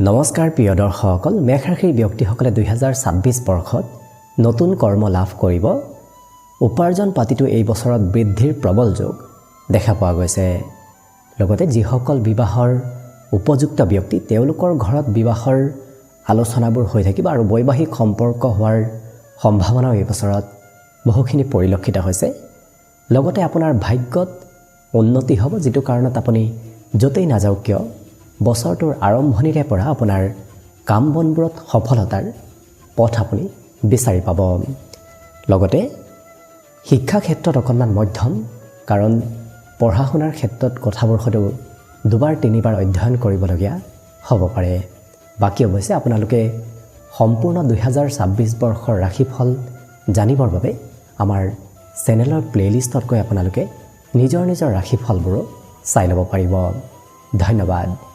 নমস্কাৰ প্ৰিয় দৰ্শকসকল, মেষ ৰাশিৰ ব্যক্তিসকলে 2026 বৰ্ষত নতুন কৰ্ম লাভ কৰিব। উপাৰ্জন পাতিটো এই বছৰত বৃদ্ধিৰ প্ৰবল যোগ দেখা পোৱা গৈছে। লগতে যিসকল বিবাহৰ উপযুক্ত ব্যক্তি তেওঁলোকৰ ঘৰত বিবাহৰ আলোচনাবোৰ হৈ থাকিব আৰু বৈবাহিক সম্পৰ্ক হোৱাৰ সম্ভাৱনাও এই বছৰত বহুখিনি পৰিলক্ষিত হৈছে। লগতে আপোনাৰ ভাগ্যত উন্নতি হ'ব, যিটো কাৰণত আপুনি য'তেই নাযাওক কিয় বছৰটোৰ আৰম্ভণিৰে পৰা আপোনাৰ কাম বনবোৰত সফলতাৰ পথ আপুনি বিচাৰি পাব। লগতে শিক্ষা ক্ষেত্ৰত অকণমান মধ্যম, কাৰণ পঢ়া শুনাৰ ক্ষেত্ৰত কথাবোৰ হয়তো দুবাৰ তিনিবাৰ অধ্যয়ন কৰিবলগীয়া হ'ব পাৰে। বাকী অৱশ্যে আপোনালোকে সম্পূৰ্ণ 2026 বৰ্ষৰ ৰাশিফল জানিবৰ বাবে আমাৰ চেনেলৰ প্লেলিষ্টত গৈ আপোনালোকে নিজৰ ৰাশিফলবোৰো চাই ল'ব পাৰিব। ধন্যবাদ।